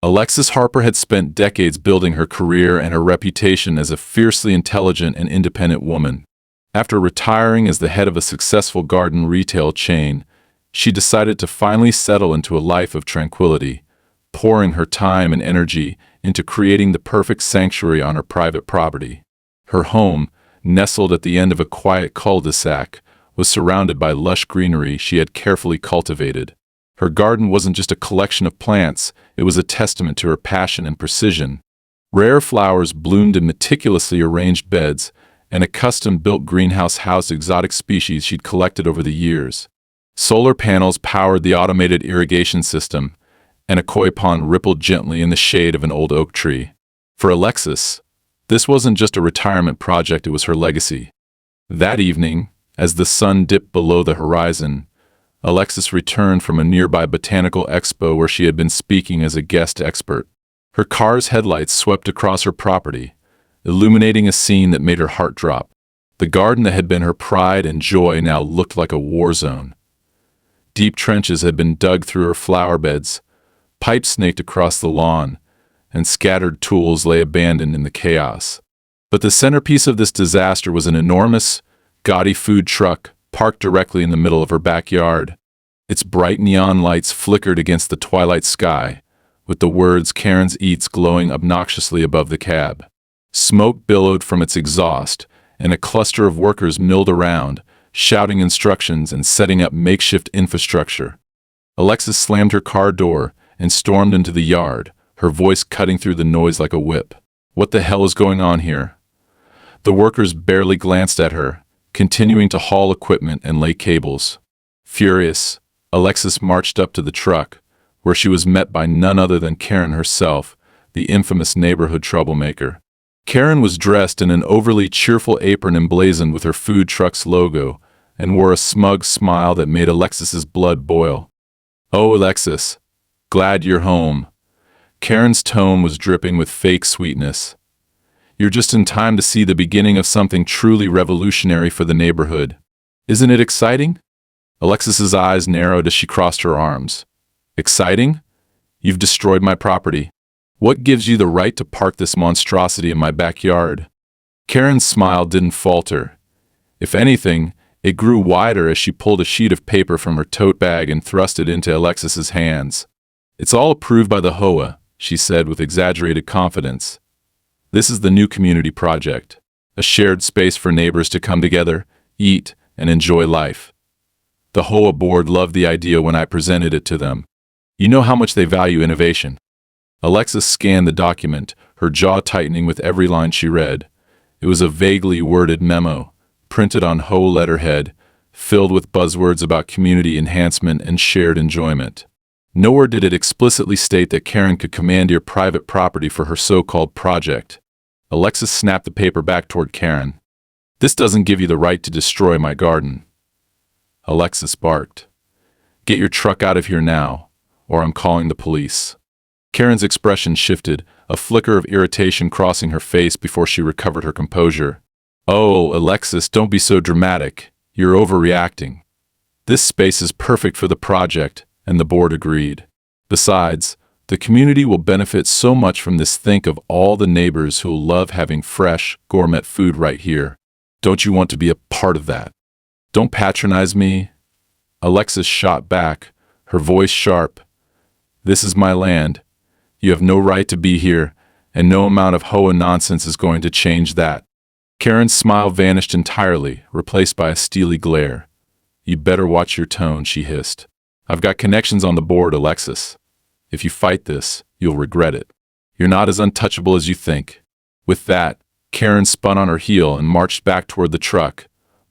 Alexis Harper had spent decades building her career and her reputation as a fiercely intelligent and independent woman. After retiring as the head of a successful garden retail chain, she decided to finally settle into a life of tranquility, pouring her time and energy into creating the perfect sanctuary on her private property. Her home, nestled at the end of a quiet cul-de-sac, was surrounded by lush greenery she had carefully cultivated. Her garden wasn't just a collection of plants, it was a testament to her passion and precision. Rare flowers bloomed in meticulously arranged beds, and a custom-built greenhouse housed exotic species she'd collected over the years. Solar panels powered the automated irrigation system, and a koi pond rippled gently in the shade of an old oak tree. For Alexis, this wasn't just a retirement project, it was her legacy. That evening, as the sun dipped below the horizon, Alexis returned from a nearby botanical expo where she had been speaking as a guest expert. Her car's headlights swept across her property, illuminating a scene that made her heart drop. The garden that had been her pride and joy now looked like a war zone. Deep trenches had been dug through her flower beds, pipes snaked across the lawn, and scattered tools lay abandoned in the chaos. But the centerpiece of this disaster was an enormous, gaudy food truck parked directly in the middle of her backyard. Its bright neon lights flickered against the twilight sky, with the words "Karen's Eats" glowing obnoxiously above the cab. Smoke billowed from its exhaust, and a cluster of workers milled around, shouting instructions and setting up makeshift infrastructure. Alexis slammed her car door and stormed into the yard, her voice cutting through the noise like a whip. What the hell is going on here? The workers barely glanced at her, continuing to haul equipment and lay cables. Furious, Alexis marched up to the truck, where she was met by none other than Karen herself, the infamous neighborhood troublemaker. Karen was dressed in an overly cheerful apron emblazoned with her food truck's logo, and wore a smug smile that made Alexis's blood boil. "Oh, Alexis, glad you're home." Karen's tone was dripping with fake sweetness. "You're just in time to see the beginning of something truly revolutionary for the neighborhood. Isn't it exciting?" Alexis's eyes narrowed as she crossed her arms. "Exciting? You've destroyed my property. What gives you the right to park this monstrosity in my backyard?" Karen's smile didn't falter. If anything, it grew wider as she pulled a sheet of paper from her tote bag and thrust it into Alexis's hands. "It's all approved by the HOA," she said with exaggerated confidence. "This is the new community project, a shared space for neighbors to come together, eat, and enjoy life. The HOA board loved the idea when I presented it to them. You know how much they value innovation." Alexis scanned the document, her jaw tightening with every line she read. It was a vaguely worded memo, printed on HOA letterhead, filled with buzzwords about community enhancement and shared enjoyment. Nowhere did it explicitly state that Karen could commandeer private property for her so-called project. Alexis snapped the paper back toward Karen. "This doesn't give you the right to destroy my garden." Alexis barked. "Get your truck out of here now, or I'm calling the police." Karen's expression shifted, a flicker of irritation crossing her face before she recovered her composure. "Oh, Alexis, don't be so dramatic. You're overreacting. This space is perfect for the project," and the board agreed. "Besides, the community will benefit so much from this. Think of all the neighbors who'll love having fresh, gourmet food right here. Don't you want to be a part of that?" "Don't patronize me," Alexis shot back, her voice sharp. "This is my land. You have no right to be here, and no amount of HOA nonsense is going to change that." Karen's smile vanished entirely, replaced by a steely glare. "You better watch your tone," she hissed. "I've got connections on the board, Alexis. If you fight this, you'll regret it. You're not as untouchable as you think." With that, Karen spun on her heel and marched back toward the truck,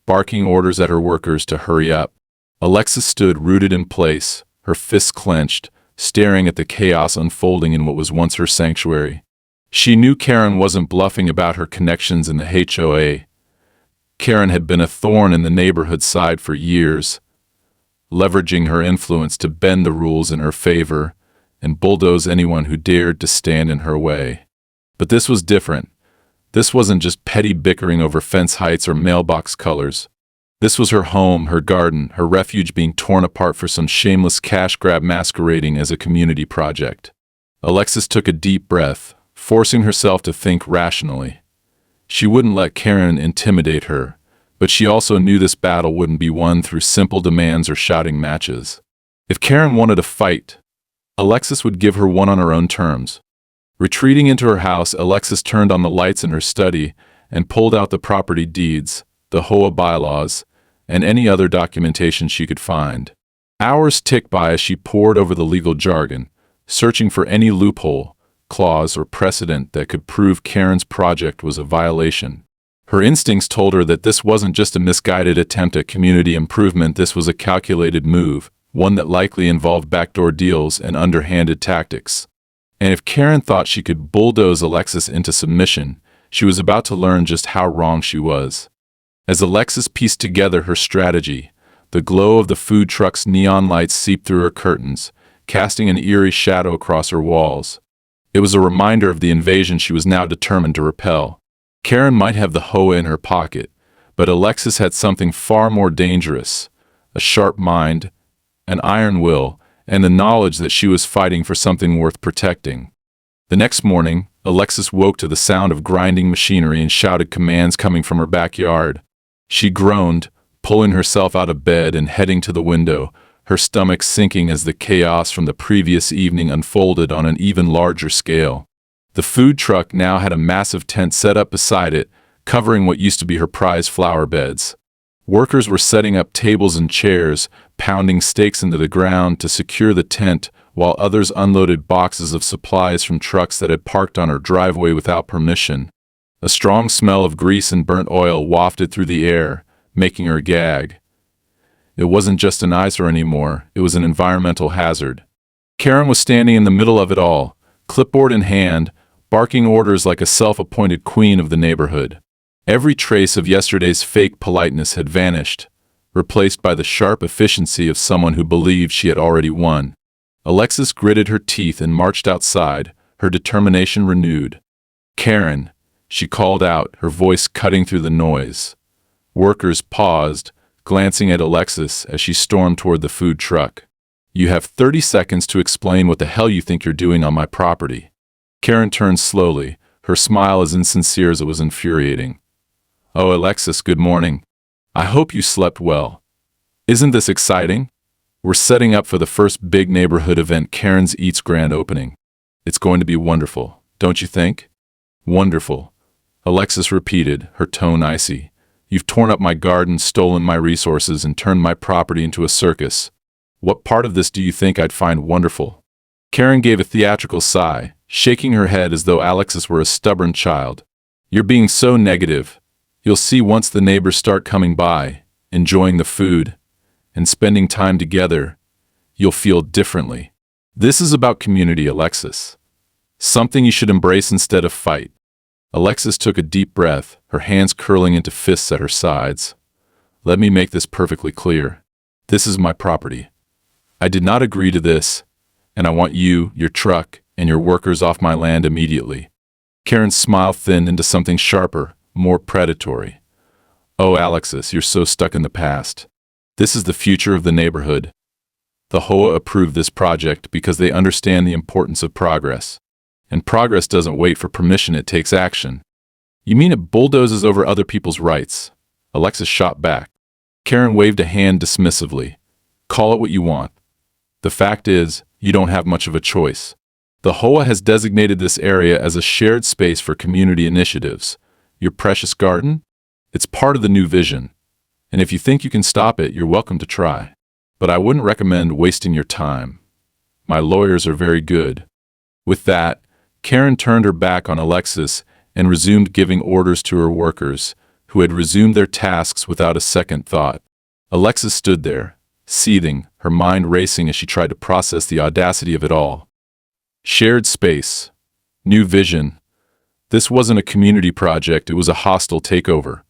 barking orders at her workers to hurry up. Alexis stood rooted in place, her fists clenched, staring at the chaos unfolding in what was once her sanctuary. She knew Karen wasn't bluffing about her connections in the HOA. Karen had been a thorn in the neighborhood's side for years, leveraging her influence to bend the rules in her favor and bulldoze anyone who dared to stand in her way. But this was different. This wasn't just petty bickering over fence heights or mailbox colors. This was her home, her garden, her refuge being torn apart for some shameless cash grab masquerading as a community project. Alexis took a deep breath, forcing herself to think rationally. She wouldn't let Karen intimidate her, but she also knew this battle wouldn't be won through simple demands or shouting matches. If Karen wanted a fight, Alexis would give her one on her own terms. Retreating into her house, Alexis turned on the lights in her study and pulled out the property deeds, the HOA bylaws, and any other documentation she could find. Hours ticked by as she pored over the legal jargon, searching for any loophole, clause, or precedent that could prove Karen's project was a violation. Her instincts told her that this wasn't just a misguided attempt at community improvement, this was a calculated move, one that likely involved backdoor deals and underhanded tactics. And if Karen thought she could bulldoze Alexis into submission, she was about to learn just how wrong she was. As Alexis pieced together her strategy, the glow of the food truck's neon lights seeped through her curtains, casting an eerie shadow across her walls. It was a reminder of the invasion she was now determined to repel. Karen might have the HOA in her pocket, but Alexis had something far more dangerous: a sharp mind, an iron will, and the knowledge that she was fighting for something worth protecting. The next morning, Alexis woke to the sound of grinding machinery and shouted commands coming from her backyard. She groaned, pulling herself out of bed and heading to the window, her stomach sinking as the chaos from the previous evening unfolded on an even larger scale. The food truck now had a massive tent set up beside it, covering what used to be her prized flower beds. Workers were setting up tables and chairs, pounding stakes into the ground to secure the tent, while others unloaded boxes of supplies from trucks that had parked on her driveway without permission. A strong smell of grease and burnt oil wafted through the air, making her gag. It wasn't just an eyesore anymore, it was an environmental hazard. Karen was standing in the middle of it all, clipboard in hand, barking orders like a self-appointed queen of the neighborhood. Every trace of yesterday's fake politeness had vanished, replaced by the sharp efficiency of someone who believed she had already won. Alexis gritted her teeth and marched outside, her determination renewed. "Karen," she called out, her voice cutting through the noise. Workers paused, glancing at Alexis as she stormed toward the food truck. "You have 30 seconds to explain what the hell you think you're doing on my property." Karen turned slowly, her smile as insincere as it was infuriating. "Oh, Alexis, good morning. I hope you slept well. Isn't this exciting? We're setting up for the first big neighborhood event, Karen's Eats grand opening. It's going to be wonderful, don't you think?" "Wonderful," Alexis repeated, her tone icy. "You've torn up my garden, stolen my resources, and turned my property into a circus. What part of this do you think I'd find wonderful?" Karen gave a theatrical sigh, shaking her head as though Alexis were a stubborn child. "You're being so negative. You'll see once the neighbors start coming by, enjoying the food, and spending time together, you'll feel differently. This is about community, Alexis. Something you should embrace instead of fight." Alexis took a deep breath, her hands curling into fists at her sides. "Let me make this perfectly clear. This is my property. I did not agree to this, and I want you, your truck, and your workers off my land immediately." Karen's smile thinned into something sharper, more predatory. "Oh, Alexis, you're so stuck in the past. This is the future of the neighborhood. The HOA approved this project because they understand the importance of progress. And progress doesn't wait for permission, it takes action." "You mean it bulldozes over other people's rights?" Alexis shot back. Karen waved a hand dismissively. "Call it what you want. The fact is, you don't have much of a choice. The HOA has designated this area as a shared space for community initiatives. Your precious garden? It's part of the new vision. And if you think you can stop it, you're welcome to try. But I wouldn't recommend wasting your time. My lawyers are very good." With that, Karen turned her back on Alexis and resumed giving orders to her workers, who had resumed their tasks without a second thought. Alexis stood there, seething, her mind racing as she tried to process the audacity of it all. Shared space. New vision. This wasn't a community project, it was a hostile takeover.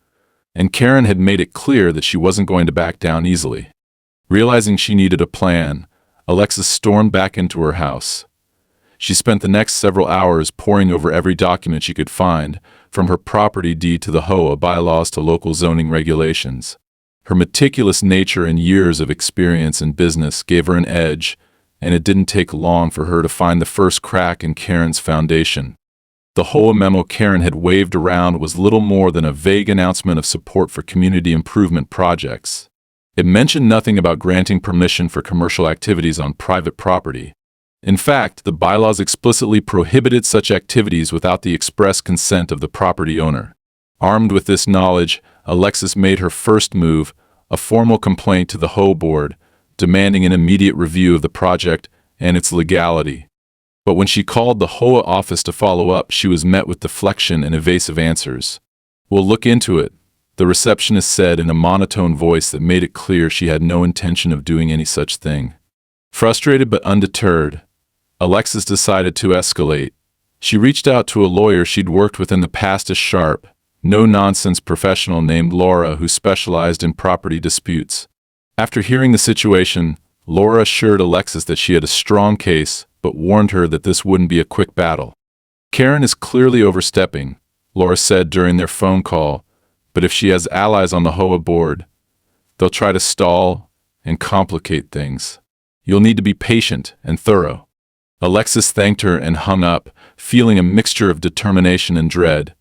And Karen had made it clear that she wasn't going to back down easily. Realizing she needed a plan, Alexis stormed back into her house. She spent the next several hours poring over every document she could find, from her property deed to the HOA bylaws to local zoning regulations. Her meticulous nature and years of experience in business gave her an edge, and it didn't take long for her to find the first crack in Karen's foundation. The HOA memo Karen had waved around was little more than a vague announcement of support for community improvement projects. It mentioned nothing about granting permission for commercial activities on private property. In fact, the bylaws explicitly prohibited such activities without the express consent of the property owner. Armed with this knowledge, Alexis made her first move, a formal complaint to the HOA board, demanding an immediate review of the project and its legality. But when she called the HOA office to follow up, she was met with deflection and evasive answers. "We'll look into it," the receptionist said in a monotone voice that made it clear she had no intention of doing any such thing. Frustrated but undeterred, Alexis decided to escalate. She reached out to a lawyer she'd worked with in the past, a sharp, no-nonsense professional named Laura who specialized in property disputes. After hearing the situation, Laura assured Alexis that she had a strong case, but warned her that this wouldn't be a quick battle. "Karen is clearly overstepping," Laura said during their phone call, "but if she has allies on the HOA board, they'll try to stall and complicate things. You'll need to be patient and thorough." Alexis thanked her and hung up, feeling a mixture of determination and dread.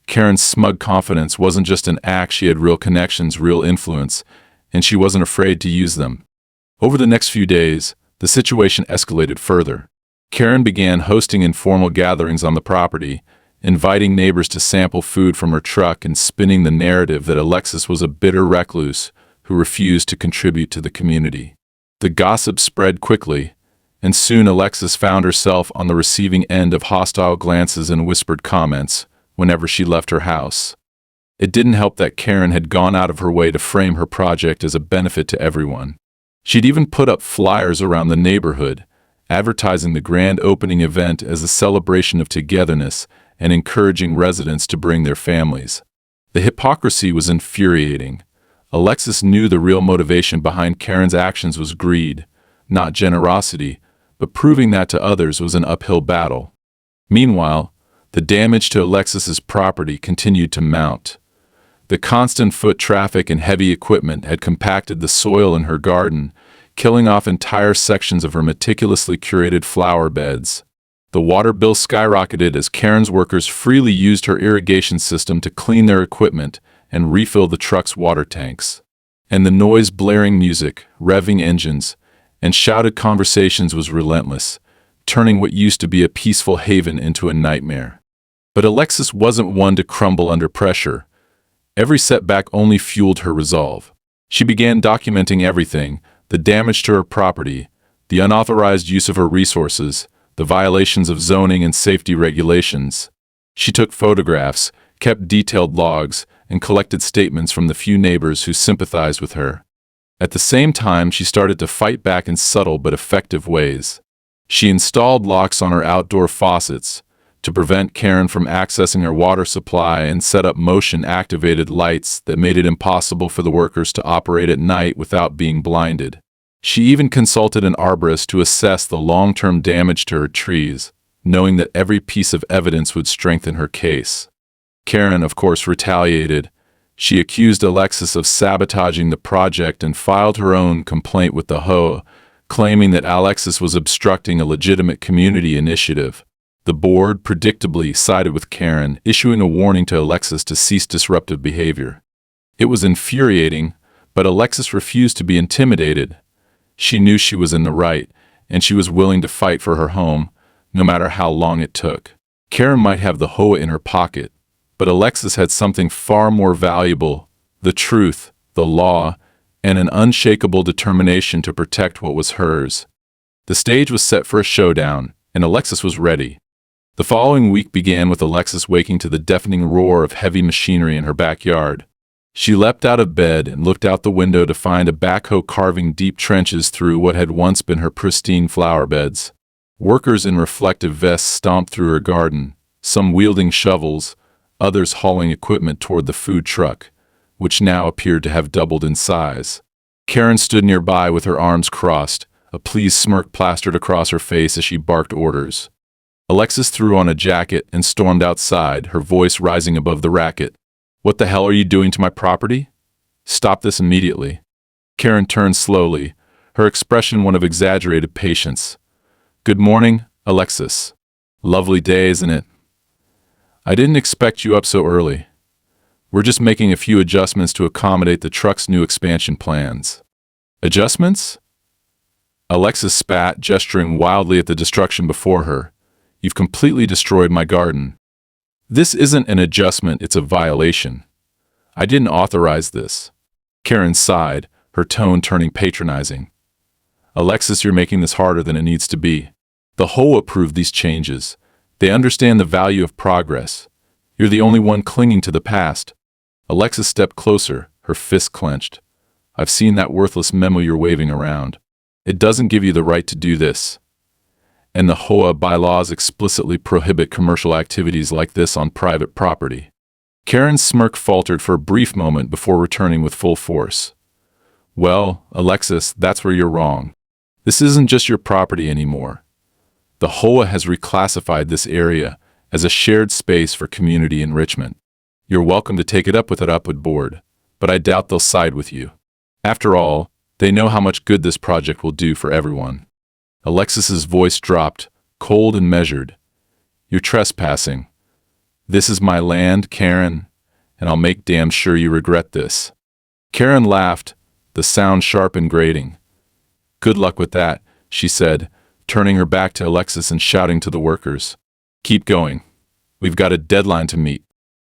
Karen's smug confidence wasn't just an act. She had real connections, real influence, and she wasn't afraid to use them. Over the next few days, the situation escalated further. Karen began hosting informal gatherings on the property, inviting neighbors to sample food from her truck and spinning the narrative that Alexis was a bitter recluse who refused to contribute to the community. The gossip spread quickly, and soon Alexis found herself on the receiving end of hostile glances and whispered comments whenever she left her house. It didn't help that Karen had gone out of her way to frame her project as a benefit to everyone. She'd even put up flyers around the neighborhood, advertising the grand opening event as a celebration of togetherness and encouraging residents to bring their families. The hypocrisy was infuriating. Alexis knew the real motivation behind Karen's actions was greed, not generosity, but proving that to others was an uphill battle. Meanwhile, the damage to Alexis's property continued to mount. The constant foot traffic and heavy equipment had compacted the soil in her garden, killing off entire sections of her meticulously curated flower beds. The water bill skyrocketed as Karen's workers freely used her irrigation system to clean their equipment and refill the truck's water tanks. And the noise, blaring music, revving engines, and shouted conversations was relentless, turning what used to be a peaceful haven into a nightmare. But Alexis wasn't one to crumble under pressure. Every setback only fueled her resolve. She began documenting everything: the damage to her property, the unauthorized use of her resources, the violations of zoning and safety regulations. She took photographs, kept detailed logs, and collected statements from the few neighbors who sympathized with her. At the same time, she started to fight back in subtle but effective ways. She installed locks on her outdoor faucets to prevent Karen from accessing her water supply and set up motion-activated lights that made it impossible for the workers to operate at night without being blinded. She even consulted an arborist to assess the long-term damage to her trees, knowing that every piece of evidence would strengthen her case. Karen, of course, retaliated. She accused Alexis of sabotaging the project and filed her own complaint with the HOA, claiming that Alexis was obstructing a legitimate community initiative. The board predictably sided with Karen, issuing a warning to Alexis to cease disruptive behavior. It was infuriating, but Alexis refused to be intimidated. She knew she was in the right, and she was willing to fight for her home, no matter how long it took. Karen might have the HOA in her pocket, but Alexis had something far more valuable: the truth, the law, and an unshakable determination to protect what was hers. The stage was set for a showdown, and Alexis was ready. The following week began with Alexis waking to the deafening roar of heavy machinery in her backyard. She leapt out of bed and looked out the window to find a backhoe carving deep trenches through what had once been her pristine flower beds. Workers in reflective vests stomped through her garden, some wielding shovels, others hauling equipment toward the food truck, which now appeared to have doubled in size. Karen stood nearby with her arms crossed, a pleased smirk plastered across her face as she barked orders. Alexis threw on a jacket and stormed outside, her voice rising above the racket. "What the hell are you doing to my property? Stop this immediately." Karen turned slowly, her expression one of exaggerated patience. "Good morning, Alexis. Lovely day, isn't it? I didn't expect you up so early. We're just making a few adjustments to accommodate the truck's new expansion plans." "Adjustments?" Alexis spat, gesturing wildly at the destruction before her. "You've completely destroyed my garden." "This isn't an adjustment, it's a violation. I didn't authorize this." Karen sighed, her tone turning patronizing. "Alexis, you're making this harder than it needs to be. The HOA approved these changes. They understand the value of progress. You're the only one clinging to the past." Alexis stepped closer, her fist clenched. "I've seen that worthless memo you're waving around. It doesn't give you the right to do this. And the HOA bylaws explicitly prohibit commercial activities like this on private property." Karen's smirk faltered for a brief moment before returning with full force. "Well, Alexis, that's where you're wrong. This isn't just your property anymore. The HOA has reclassified this area as a shared space for community enrichment. You're welcome to take it up with the Upwood board, but I doubt they'll side with you. After all, they know how much good this project will do for everyone." Alexis's voice dropped, cold and measured. "You're trespassing. This is my land, Karen, and I'll make damn sure you regret this." Karen laughed, the sound sharp and grating. "Good luck with that," she said, turning her back to Alexis and shouting to the workers. "Keep going. We've got a deadline to meet."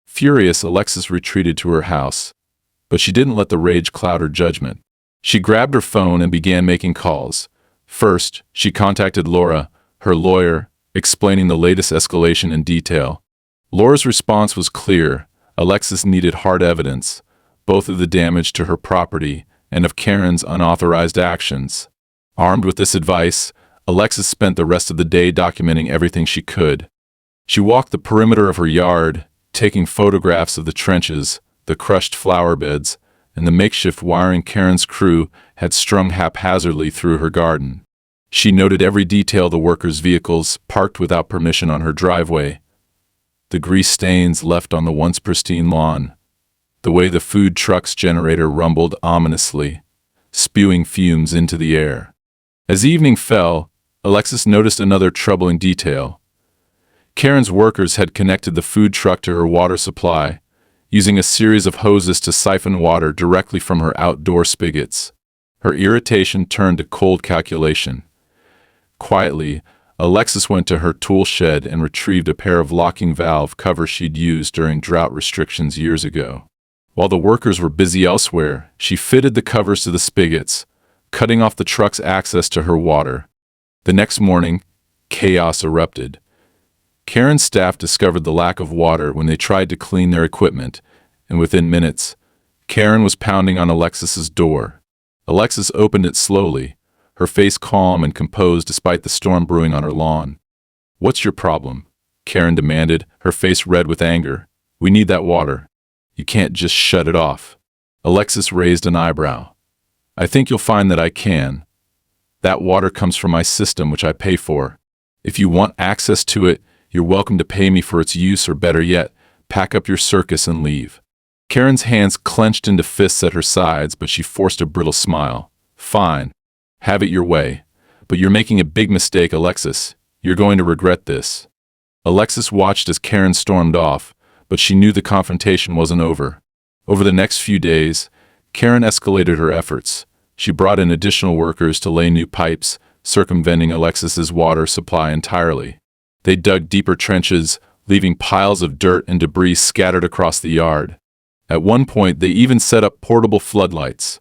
Furious, Alexis retreated to her house, but she didn't let the rage cloud her judgment. She grabbed her phone and began making calls. First, she contacted Laura, her lawyer, explaining the latest escalation in detail. Laura's response was clear. Alexis needed hard evidence, both of the damage to her property and of Karen's unauthorized actions. Armed with this advice, Alexis spent the rest of the day documenting everything she could. She walked the perimeter of her yard, taking photographs of the trenches, the crushed flower beds, and the makeshift wiring Karen's crew had strung haphazardly through her garden. She noted every detail: the workers' vehicles parked without permission on her driveway, the grease stains left on the once pristine lawn, the way the food truck's generator rumbled ominously, spewing fumes into the air. As evening fell, Alexis noticed another troubling detail. Karen's workers had connected the food truck to her water supply, using a series of hoses to siphon water directly from her outdoor spigots. Her irritation turned to cold calculation. Quietly, Alexis went to her tool shed and retrieved a pair of locking valve covers she'd used during drought restrictions years ago. While the workers were busy elsewhere, she fitted the covers to the spigots, cutting off the truck's access to her water. The next morning, chaos erupted. Karen's staff discovered the lack of water when they tried to clean their equipment, and within minutes, Karen was pounding on Alexis's door. Alexis opened it slowly, her face calm and composed despite the storm brewing on her lawn. "What's your problem?" Karen demanded, her face red with anger. "We need that water. You can't just shut it off." Alexis raised an eyebrow. "I think you'll find that I can. That water comes from my system, which I pay for. If you want access to it, you're welcome to pay me for its use, or better yet, pack up your circus and leave." Karen's hands clenched into fists at her sides, but she forced a brittle smile. "Fine. Have it your way. But you're making a big mistake, Alexis. You're going to regret this." Alexis watched as Karen stormed off, but she knew the confrontation wasn't over. Over the next few days, Karen escalated her efforts. She brought in additional workers to lay new pipes, circumventing Alexis's water supply entirely. They dug deeper trenches, leaving piles of dirt and debris scattered across the yard. At one point, they even set up portable floodlights,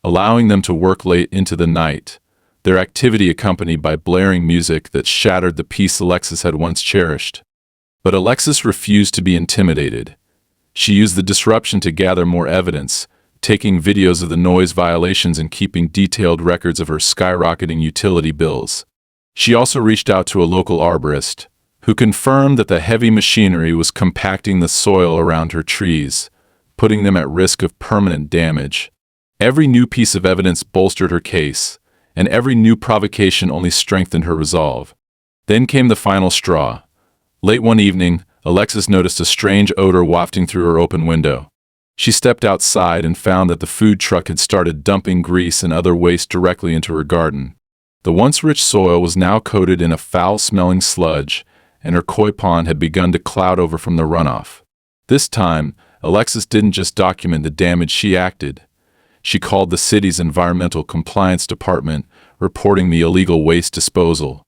allowing them to work late into the night, their activity accompanied by blaring music that shattered the peace Alexis had once cherished. But Alexis refused to be intimidated. She used the disruption to gather more evidence, taking videos of the noise violations and keeping detailed records of her skyrocketing utility bills. She also reached out to a local arborist, who confirmed that the heavy machinery was compacting the soil around her trees, putting them at risk of permanent damage. Every new piece of evidence bolstered her case, and every new provocation only strengthened her resolve. Then came the final straw. Late one evening, Alexis noticed a strange odor wafting through her open window. She stepped outside and found that the food truck had started dumping grease and other waste directly into her garden. The once rich soil was now coated in a foul-smelling sludge, and her koi pond had begun to cloud over from the runoff. This time, Alexis didn't just document the damage, she acted. She called the city's environmental compliance department, reporting the illegal waste disposal.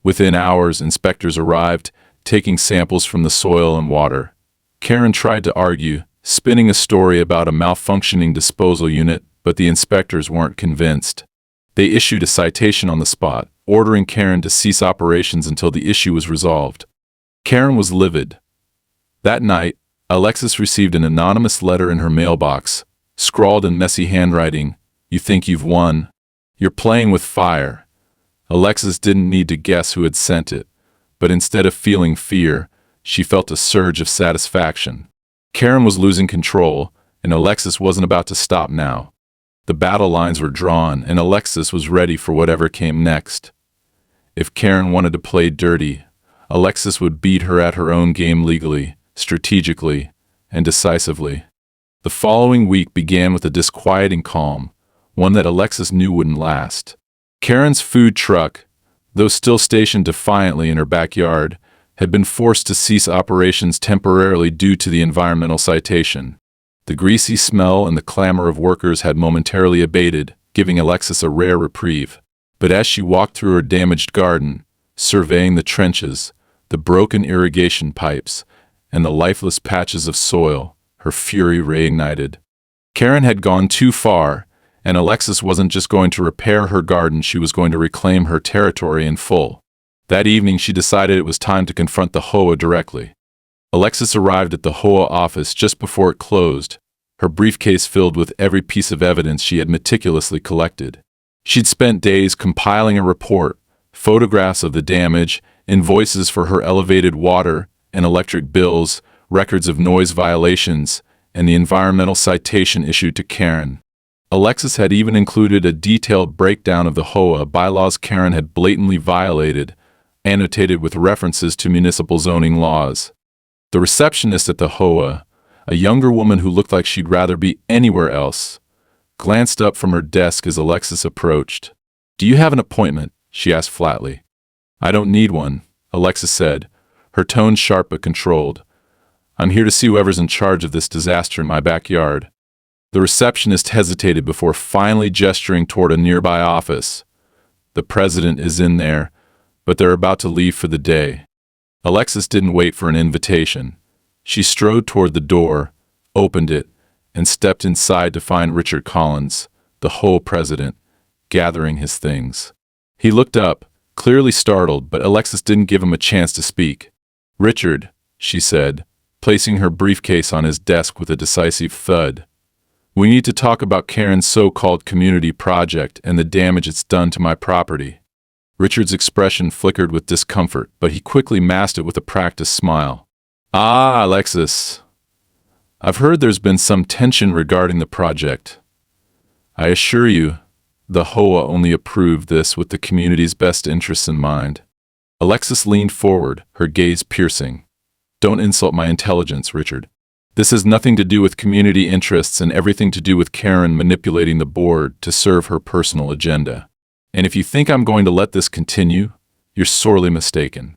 Within hours, inspectors arrived, taking samples from the soil and water. Karen tried to argue, spinning a story about a malfunctioning disposal unit, but the inspectors weren't convinced. They issued a citation on the spot, ordering Karen to cease operations until the issue was resolved. Karen was livid. That night, Alexis received an anonymous letter in her mailbox, scrawled in messy handwriting, "You think you've won? You're playing with fire." Alexis didn't need to guess who had sent it, but instead of feeling fear, she felt a surge of satisfaction. Karen was losing control, and Alexis wasn't about to stop now. The battle lines were drawn, and Alexis was ready for whatever came next. If Karen wanted to play dirty, Alexis would beat her at her own game legally, strategically, and decisively. The following week began with a disquieting calm, one that Alexis knew wouldn't last. Karen's food truck, though still stationed defiantly in her backyard, had been forced to cease operations temporarily due to the environmental citation. The greasy smell and the clamor of workers had momentarily abated, giving Alexis a rare reprieve. But as she walked through her damaged garden, surveying the trenches, the broken irrigation pipes, and the lifeless patches of soil, her fury reignited. Karen had gone too far, and Alexis wasn't just going to repair her garden, she was going to reclaim her territory in full. That evening she decided it was time to confront the HOA directly. Alexis arrived at the HOA office just before it closed, her briefcase filled with every piece of evidence she had meticulously collected. She'd spent days compiling a report, photographs of the damage, invoices for her elevated water and electric bills, records of noise violations, and the environmental citation issued to Karen. Alexis had even included a detailed breakdown of the HOA bylaws Karen had blatantly violated, annotated with references to municipal zoning laws. The receptionist at the HOA, a younger woman who looked like she'd rather be anywhere else, glanced up from her desk as Alexis approached. "Do you have an appointment?" she asked flatly. "I don't need one," Alexis said, her tone sharp but controlled. "I'm here to see whoever's in charge of this disaster in my backyard." The receptionist hesitated before finally gesturing toward a nearby office. "The president is in there, but they're about to leave for the day." Alexis didn't wait for an invitation. She strode toward the door, opened it, and stepped inside to find Richard Collins, the HOA president, gathering his things. He looked up, clearly startled, but Alexis didn't give him a chance to speak. "Richard," she said, placing her briefcase on his desk with a decisive thud. "We need to talk about Karen's so-called community project and the damage it's done to my property." Richard's expression flickered with discomfort, but he quickly masked it with a practiced smile. "Ah, Alexis. I've heard there's been some tension regarding the project. I assure you, the HOA only approved this with the community's best interests in mind." Alexis leaned forward, her gaze piercing. "Don't insult my intelligence, Richard. This has nothing to do with community interests and everything to do with Karen manipulating the board to serve her personal agenda. And if you think I'm going to let this continue, you're sorely mistaken."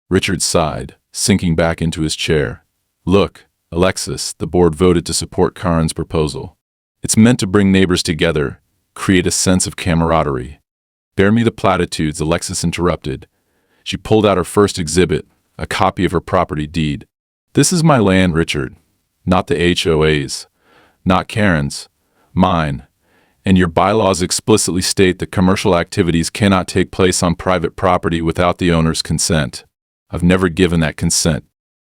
Richard sighed, sinking back into his chair. "Look, Alexis, the board voted to support Karen's proposal. It's meant to bring neighbors together, create a sense of camaraderie." "Bear me the platitudes," Alexis interrupted. She pulled out her first exhibit, a copy of her property deed. "This is my land, Richard. Not the HOA's, not Karen's, mine. And your bylaws explicitly state that commercial activities cannot take place on private property without the owner's consent. I've never given that consent."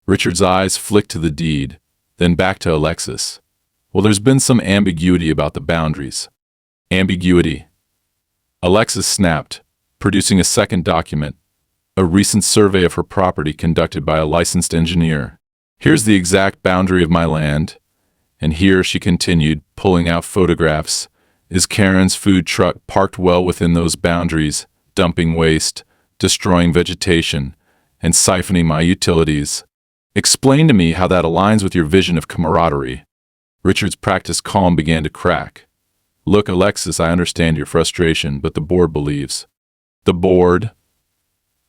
Richard's eyes flicked to the deed, then back to Alexis. "Well, there's been some ambiguity about the boundaries." "Ambiguity?" Alexis snapped, producing a second document, a recent survey of her property conducted by a licensed engineer. "Here's the exact boundary of my land, and here," she continued, pulling out photographs, "is Karen's food truck parked well within those boundaries, dumping waste, destroying vegetation, and siphoning my utilities. Explain to me how that aligns with your vision of camaraderie." Richard's practiced calm began to crack. Look, Alexis, I understand your frustration, but the board believes. The board?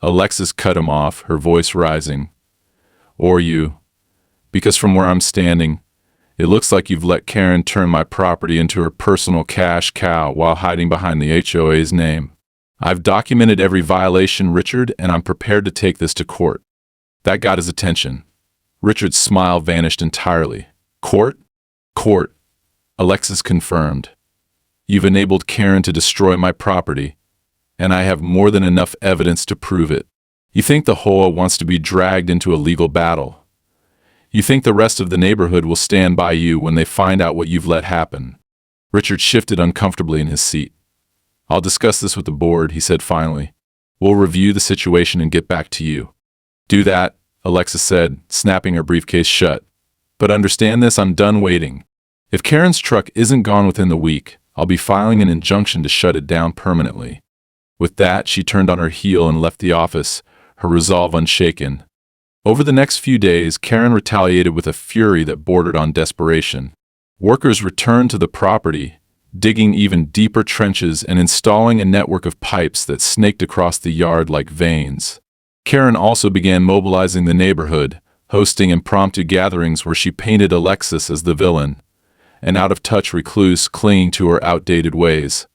Alexis cut him off, her voice rising. Or you. Because from where I'm standing, it looks like you've let Karen turn my property into her personal cash cow while hiding behind the HOA's name. I've documented every violation, Richard, and I'm prepared to take this to court. That got his attention. Richard's smile vanished entirely. Court? Court. Alexis confirmed. You've enabled Karen to destroy my property, and I have more than enough evidence to prove it. You think the HOA wants to be dragged into a legal battle. You think the rest of the neighborhood will stand by you when they find out what you've let happen. Richard shifted uncomfortably in his seat. I'll discuss this with the board, he said finally. We'll review the situation and get back to you. Do that, Alexis said, snapping her briefcase shut. But understand this, I'm done waiting. If Karen's truck isn't gone within the week, I'll be filing an injunction to shut it down permanently. With that, she turned on her heel and left the office, her resolve unshaken. Over the next few days, Karen retaliated with a fury that bordered on desperation. Workers returned to the property, digging even deeper trenches and installing a network of pipes that snaked across the yard like veins. Karen also began mobilizing the neighborhood, hosting impromptu gatherings where she painted Alexis as the villain, an out-of-touch recluse clinging to her outdated ways.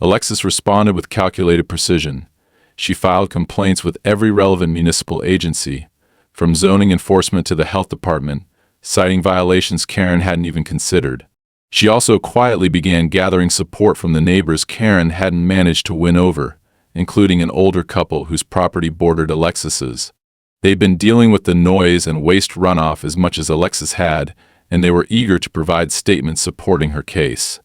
Alexis responded with calculated precision. She filed complaints with every relevant municipal agency, from zoning enforcement to the health department, citing violations Karen hadn't even considered. She also quietly began gathering support from the neighbors Karen hadn't managed to win over, including an older couple whose property bordered Alexis's. They'd been dealing with the noise and waste runoff as much as Alexis had, and they were eager to provide statements supporting her case.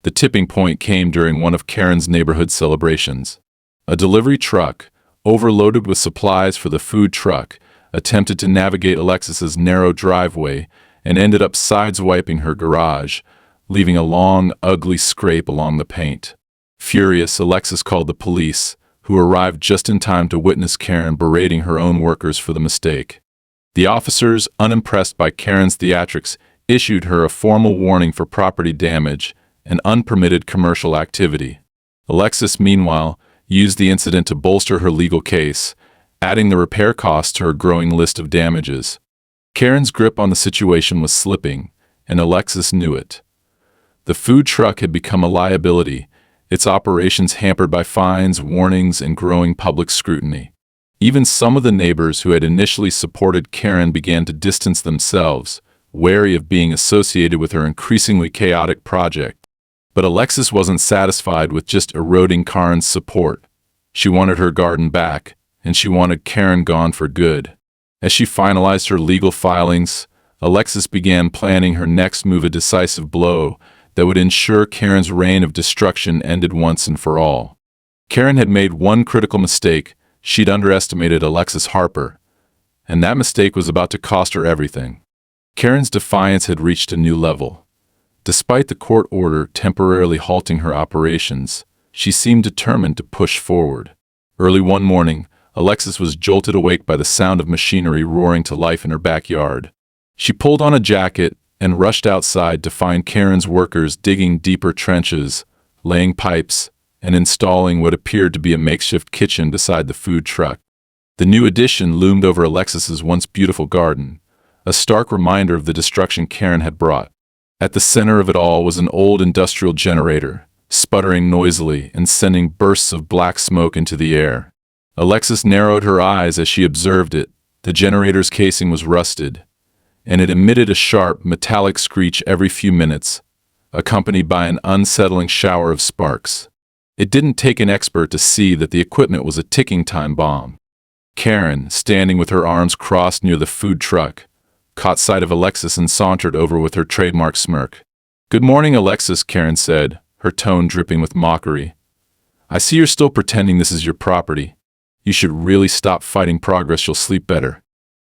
The tipping point came during one of Karen's neighborhood celebrations. A delivery truck, overloaded with supplies for the food truck, attempted to navigate Alexis's narrow driveway and ended up sideswiping her garage, leaving a long, ugly scrape along the paint. Furious, Alexis called the police, who arrived just in time to witness Karen berating her own workers for the mistake. The officers, unimpressed by Karen's theatrics, issued her a formal warning for property damage and unpermitted commercial activity. Alexis, meanwhile, used the incident to bolster her legal case, adding the repair costs to her growing list of damages. Karen's grip on the situation was slipping, and Alexis knew it. The food truck had become a liability, its operations hampered by fines, warnings, and growing public scrutiny. Even some of the neighbors who had initially supported Karen began to distance themselves, wary of being associated with her increasingly chaotic project. But Alexis wasn't satisfied with just eroding Karen's support. She wanted her garden back, and she wanted Karen gone for good. As she finalized her legal filings, Alexis began planning her next move, a decisive blow that would ensure Karen's reign of destruction ended once and for all. Karen had made one critical mistake. She'd underestimated Alexis Harper, and that mistake was about to cost her everything. Karen's defiance had reached a new level. Despite the court order temporarily halting her operations, she seemed determined to push forward. Early one morning, Alexis was jolted awake by the sound of machinery roaring to life in her backyard. She pulled on a jacket and rushed outside to find Karen's workers digging deeper trenches, laying pipes, and installing what appeared to be a makeshift kitchen beside the food truck. The new addition loomed over Alexis's once beautiful garden, a stark reminder of the destruction Karen had brought. At the center of it all was an old industrial generator, sputtering noisily and sending bursts of black smoke into the air. Alexis narrowed her eyes as she observed it. The generator's casing was rusted, and it emitted a sharp, metallic screech every few minutes, accompanied by an unsettling shower of sparks. It didn't take an expert to see that the equipment was a ticking time bomb. Karen, standing with her arms crossed near the food truck, caught sight of Alexis and sauntered over with her trademark smirk. "Good morning, Alexis," Karen said, her tone dripping with mockery. "I see you're still pretending this is your property. You should really stop fighting progress. You'll sleep better."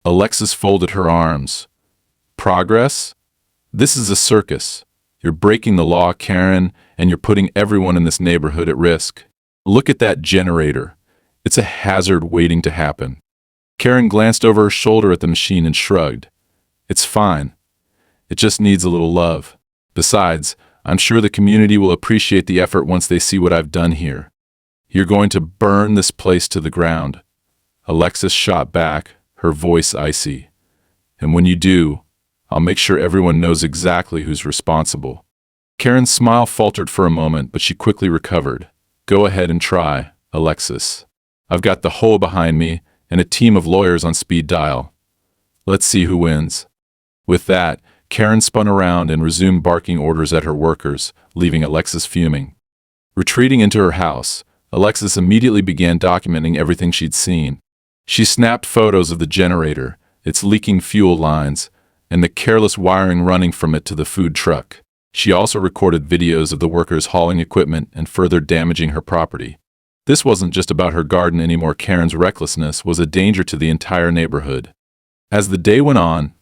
Alexis folded her arms. "Progress? This is a circus. You're breaking the law, Karen, and you're putting everyone in this neighborhood at risk. Look at that generator. It's a hazard waiting to happen." Karen glanced over her shoulder at the machine and shrugged. "It's fine. It just needs a little love. Besides, I'm sure the community will appreciate the effort once they see what I've done here. You're going to burn this place to the ground. Alexis shot back, her voice icy. And when you do, I'll make sure everyone knows exactly who's responsible. Karen's smile faltered for a moment, but she quickly recovered. Go ahead and try, Alexis. I've got the HOA behind me and a team of lawyers on speed dial. Let's see who wins. With that, Karen spun around and resumed barking orders at her workers, leaving Alexis fuming. Retreating into her house, Alexis immediately began documenting everything she'd seen. She snapped photos of the generator, its leaking fuel lines, and the careless wiring running from it to the food truck. She also recorded videos of the workers hauling equipment and further damaging her property. This wasn't just about her garden anymore. Karen's recklessness was a danger to the entire neighborhood. As the day went on,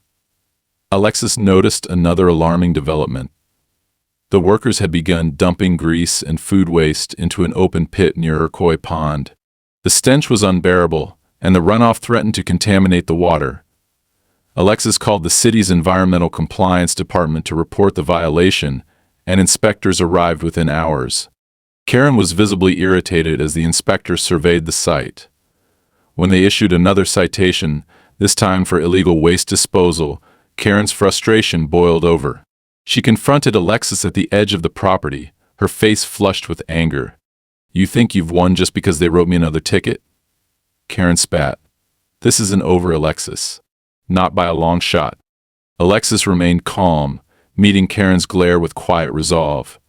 Alexis noticed another alarming development. The workers had begun dumping grease and food waste into an open pit near her koi pond. The stench was unbearable, and the runoff threatened to contaminate the water. Alexis called the city's environmental compliance department to report the violation, and inspectors arrived within hours. Karen was visibly irritated as the inspectors surveyed the site. When they issued another citation, this time for illegal waste disposal, Karen's frustration boiled over. She confronted Alexis at the edge of the property, her face flushed with anger. You think you've won just because they wrote me another ticket? Karen spat. This isn't over, Alexis. Not by a long shot. Alexis remained calm, meeting Karen's glare with quiet resolve.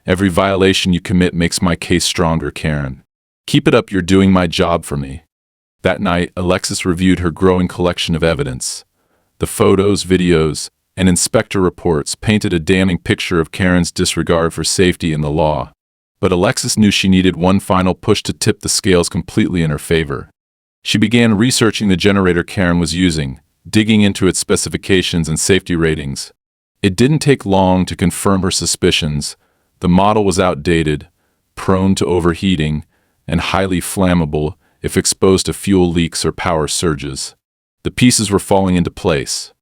Every violation you commit makes my case stronger, Karen. Keep it up, you're doing my job for me. That night, Alexis reviewed her growing collection of evidence. The photos, videos, and inspector reports painted a damning picture of Karen's disregard for safety and the law. But Alexis knew she needed one final push to tip the scales completely in her favor. She began researching the generator Karen was using, digging into its specifications and safety ratings. It didn't take long to confirm her suspicions. The model was outdated, prone to overheating, and highly flammable if exposed to fuel leaks or power surges. The pieces were falling into place.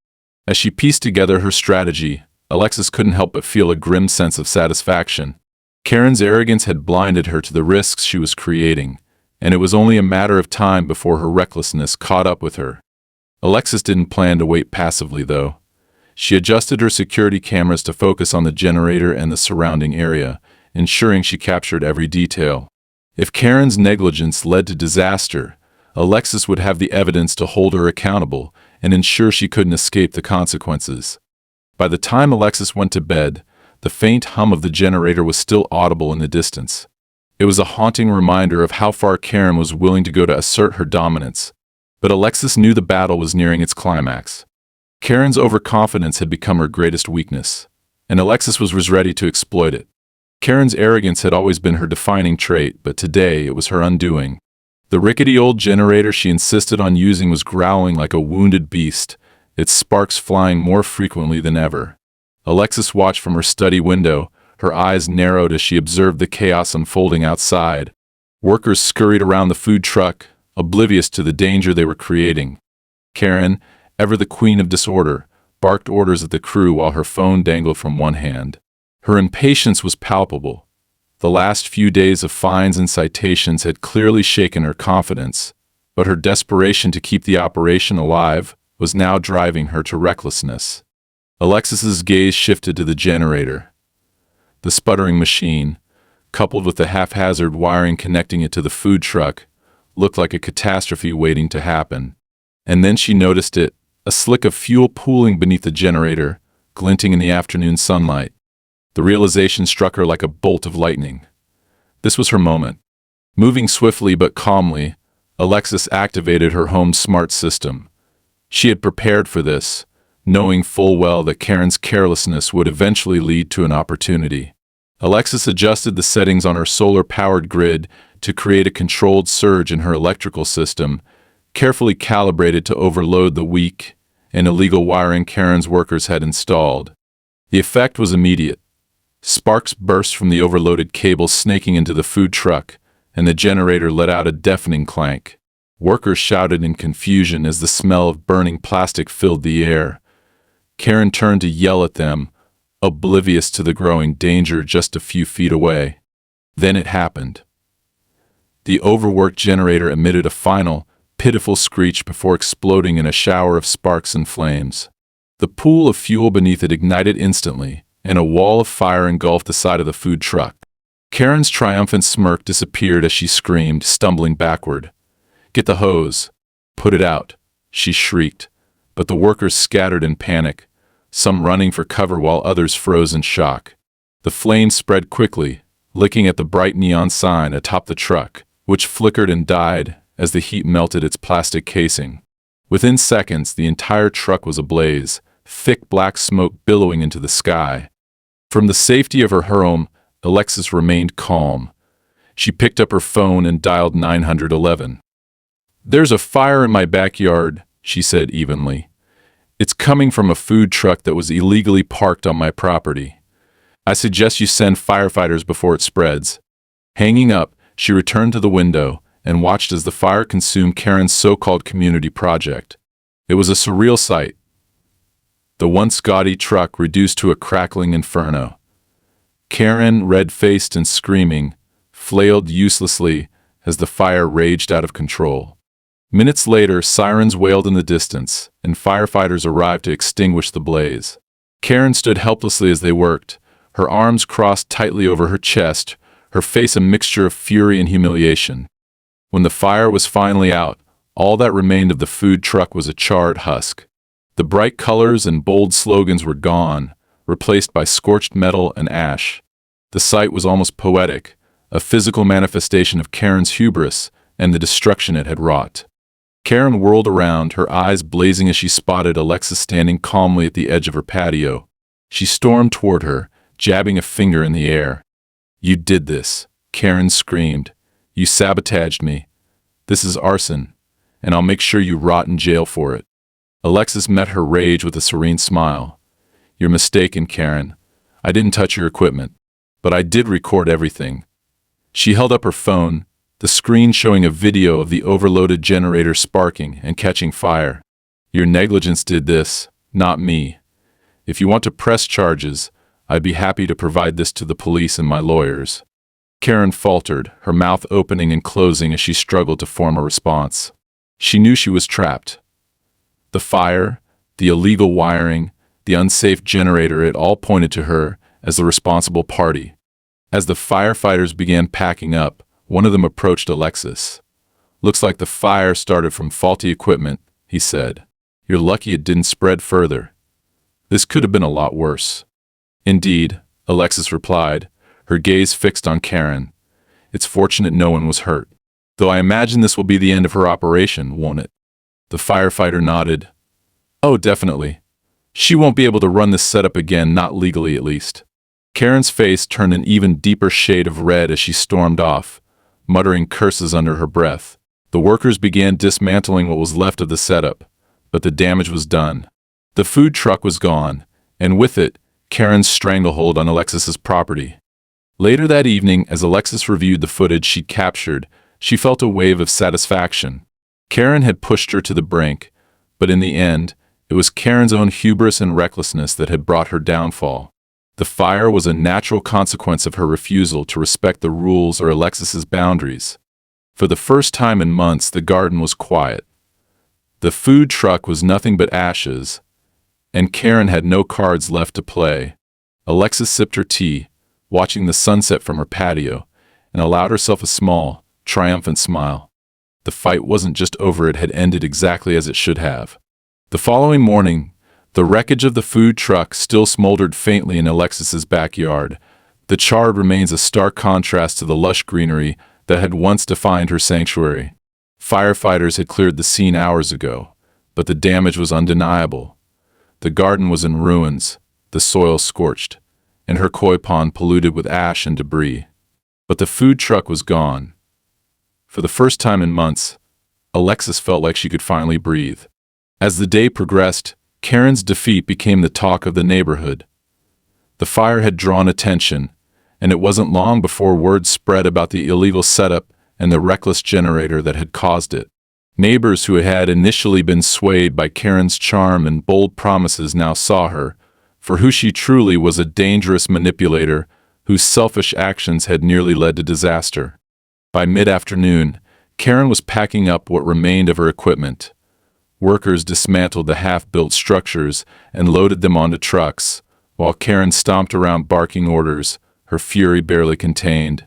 As she pieced together her strategy, Alexis couldn't help but feel a grim sense of satisfaction. Karen's arrogance had blinded her to the risks she was creating, and it was only a matter of time before her recklessness caught up with her. Alexis didn't plan to wait passively, though. She adjusted her security cameras to focus on the generator and the surrounding area, ensuring she captured every detail. If Karen's negligence led to disaster, Alexis would have the evidence to hold her accountable and ensure she couldn't escape the consequences. By the time Alexis went to bed, the faint hum of the generator was still audible in the distance. It was a haunting reminder of how far Karen was willing to go to assert her dominance. But Alexis knew the battle was nearing its climax. Karen's overconfidence had become her greatest weakness, and Alexis was ready to exploit it. Karen's arrogance had always been her defining trait, but today it was her undoing. The rickety old generator she insisted on using was growling like a wounded beast, its sparks flying more frequently than ever. Alexis watched from her study window, her eyes narrowed as she observed the chaos unfolding outside. Workers scurried around the food truck, oblivious to the danger they were creating. Karen, ever the queen of disorder, barked orders at the crew while her phone dangled from one hand. Her impatience was palpable. The last few days of fines and citations had clearly shaken her confidence, but her desperation to keep the operation alive was now driving her to recklessness. Alexis's gaze shifted to the generator. The sputtering machine, coupled with the haphazard wiring connecting it to the food truck, looked like a catastrophe waiting to happen. And then she noticed it, a slick of fuel pooling beneath the generator, glinting in the afternoon sunlight. The realization struck her like a bolt of lightning. This was her moment. Moving swiftly but calmly, Alexis activated her home's smart system. She had prepared for this, knowing full well that Karen's carelessness would eventually lead to an opportunity. Alexis adjusted the settings on her solar-powered grid to create a controlled surge in her electrical system, carefully calibrated to overload the weak and illegal wiring Karen's workers had installed. The effect was immediate. Sparks burst from the overloaded cable snaking into the food truck, and the generator let out a deafening clank. Workers shouted in confusion as the smell of burning plastic filled the air. Karen turned to yell at them, oblivious to the growing danger just a few feet away. Then it happened. The overworked generator emitted a final, pitiful screech before exploding in a shower of sparks and flames. The pool of fuel beneath it ignited instantly, and a wall of fire engulfed the side of the food truck. Karen's triumphant smirk disappeared as she screamed, stumbling backward. "Get the hose. Put it out," she shrieked, but the workers scattered in panic, some running for cover while others froze in shock. The flames spread quickly, licking at the bright neon sign atop the truck, which flickered and died as the heat melted its plastic casing. Within seconds, the entire truck was ablaze, thick black smoke billowing into the sky. From the safety of her home, Alexis remained calm. She picked up her phone and dialed 911. "There's a fire in my backyard," she said evenly. "It's coming from a food truck that was illegally parked on my property. I suggest you send firefighters before it spreads." Hanging up, she returned to the window and watched as the fire consumed Karen's so-called community project. It was a surreal sight. The once gaudy truck reduced to a crackling inferno. Karen, red-faced and screaming, flailed uselessly as the fire raged out of control. Minutes later, sirens wailed in the distance, and firefighters arrived to extinguish the blaze. Karen stood helplessly as they worked, her arms crossed tightly over her chest, her face a mixture of fury and humiliation. When the fire was finally out, all that remained of the food truck was a charred husk. The bright colors and bold slogans were gone, replaced by scorched metal and ash. The sight was almost poetic, a physical manifestation of Karen's hubris and the destruction it had wrought. Karen whirled around, her eyes blazing as she spotted Alexis standing calmly at the edge of her patio. She stormed toward her, jabbing a finger in the air. "You did this," Karen screamed. "You sabotaged me. This is arson, and I'll make sure you rot in jail for it." Alexis met her rage with a serene smile. "You're mistaken, Karen. I didn't touch your equipment, but I did record everything." She held up her phone, the screen showing a video of the overloaded generator sparking and catching fire. "Your negligence did this, not me. If you want to press charges, I'd be happy to provide this to the police and my lawyers." Karen faltered, her mouth opening and closing as she struggled to form a response. She knew she was trapped. The fire, the illegal wiring, the unsafe generator, it all pointed to her as the responsible party. As the firefighters began packing up, one of them approached Alexis. "Looks like the fire started from faulty equipment," he said. "You're lucky it didn't spread further. This could have been a lot worse." "Indeed," Alexis replied, her gaze fixed on Karen. "It's fortunate no one was hurt. Though I imagine this will be the end of her operation, won't it?" The firefighter nodded. "Oh, definitely. She won't be able to run this setup again, not legally at least." Karen's face turned an even deeper shade of red as she stormed off, muttering curses under her breath. The workers began dismantling what was left of the setup, but the damage was done. The food truck was gone, and with it, Karen's stranglehold on Alexis's property. Later that evening, as Alexis reviewed the footage she'd captured, she felt a wave of satisfaction. Karen had pushed her to the brink, but in the end, it was Karen's own hubris and recklessness that had brought her downfall. The fire was a natural consequence of her refusal to respect the rules or Alexis's boundaries. For the first time in months, the garden was quiet. The food truck was nothing but ashes, and Karen had no cards left to play. Alexis sipped her tea, watching the sunset from her patio, and allowed herself a small, triumphant smile. The fight wasn't just over, it had ended exactly as it should have. The following morning, the wreckage of the food truck still smoldered faintly in Alexis's backyard. The charred remains a stark contrast to the lush greenery that had once defined her sanctuary. Firefighters had cleared the scene hours ago, but the damage was undeniable. The garden was in ruins, the soil scorched, and her koi pond polluted with ash and debris. But the food truck was gone. For the first time in months, Alexis felt like she could finally breathe. As the day progressed, Karen's defeat became the talk of the neighborhood. The fire had drawn attention, and it wasn't long before word spread about the illegal setup and the reckless generator that had caused it. Neighbors who had initially been swayed by Karen's charm and bold promises now saw her for who she truly was, a dangerous manipulator whose selfish actions had nearly led to disaster. By mid-afternoon, Karen was packing up what remained of her equipment. Workers dismantled the half-built structures and loaded them onto trucks, while Karen stomped around barking orders, her fury barely contained.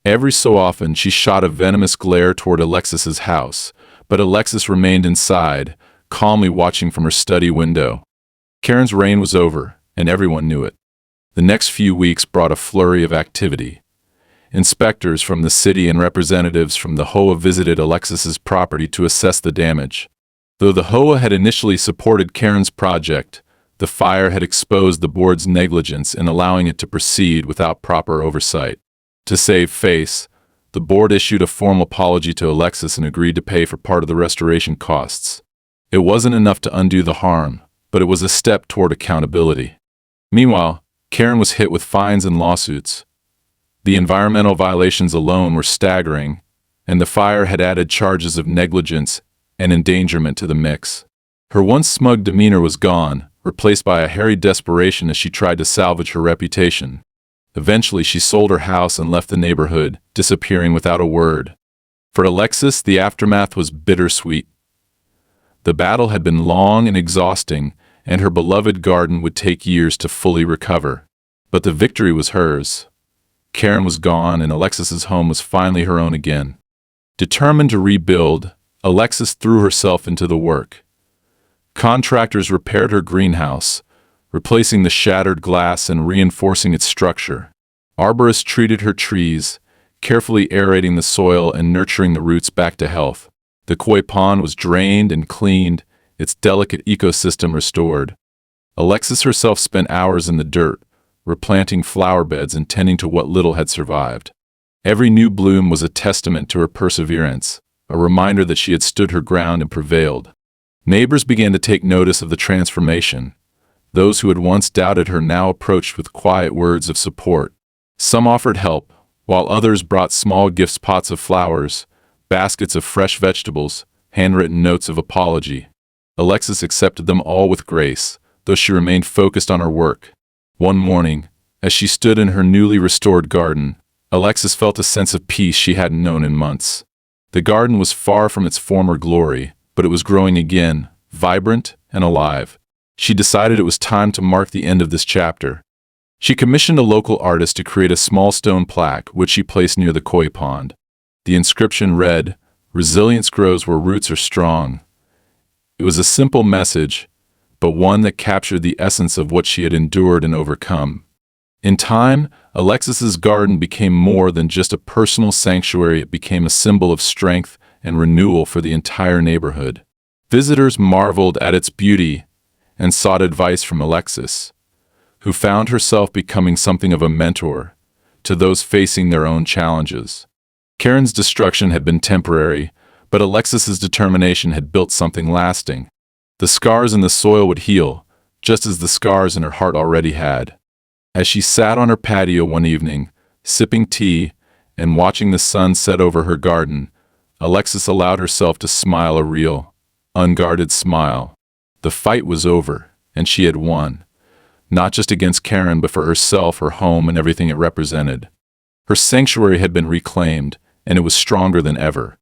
Every so often she shot a venomous glare toward Alexis's house, but Alexis remained inside, calmly watching from her study window. Karen's reign was over, and everyone knew it. The next few weeks brought a flurry of activity. Inspectors from the city and representatives from the HOA visited Alexis's property to assess the damage. Though the HOA had initially supported Karen's project, the fire had exposed the board's negligence in allowing it to proceed without proper oversight. To save face, the board issued a formal apology to Alexis and agreed to pay for part of the restoration costs. It wasn't enough to undo the harm, but it was a step toward accountability. Meanwhile, Karen was hit with fines and lawsuits. The environmental violations alone were staggering, and the fire had added charges of negligence and endangerment to the mix. Her once smug demeanor was gone, replaced by a hairy desperation as she tried to salvage her reputation. Eventually, she sold her house and left the neighborhood, disappearing without a word. For Alexis, the aftermath was bittersweet. The battle had been long and exhausting, and her beloved garden would take years to fully recover. But the victory was hers. Karen was gone, and Alexis's home was finally her own again. Determined to rebuild, Alexis threw herself into the work. Contractors repaired her greenhouse, replacing the shattered glass and reinforcing its structure. Arborists treated her trees, carefully aerating the soil and nurturing the roots back to health. The koi pond was drained and cleaned, its delicate ecosystem restored. Alexis herself spent hours in the dirt, replanting flower beds and tending to what little had survived. Every new bloom was a testament to her perseverance, a reminder that she had stood her ground and prevailed. Neighbors began to take notice of the transformation. Those who had once doubted her now approached with quiet words of support. Some offered help, while others brought small gifts, pots of flowers, baskets of fresh vegetables, handwritten notes of apology. Alexis accepted them all with grace, though she remained focused on her work. One morning, as she stood in her newly restored garden, Alexis felt a sense of peace she hadn't known in months. The garden was far from its former glory, but it was growing again, vibrant and alive. She decided it was time to mark the end of this chapter. She commissioned a local artist to create a small stone plaque, which she placed near the koi pond. The inscription read, "Resilience grows where roots are strong." It was a simple message, but one that captured the essence of what she had endured and overcome. In time, Alexis's garden became more than just a personal sanctuary. It became a symbol of strength and renewal for the entire neighborhood. Visitors marveled at its beauty and sought advice from Alexis, who found herself becoming something of a mentor to those facing their own challenges. Karen's destruction had been temporary, but Alexis's determination had built something lasting. The scars in the soil would heal, just as the scars in her heart already had. As she sat on her patio one evening, sipping tea and watching the sun set over her garden, Alexis allowed herself to smile, a real, unguarded smile. The fight was over, and she had won, not just against Karen, but for herself, her home, and everything it represented. Her sanctuary had been reclaimed, and it was stronger than ever.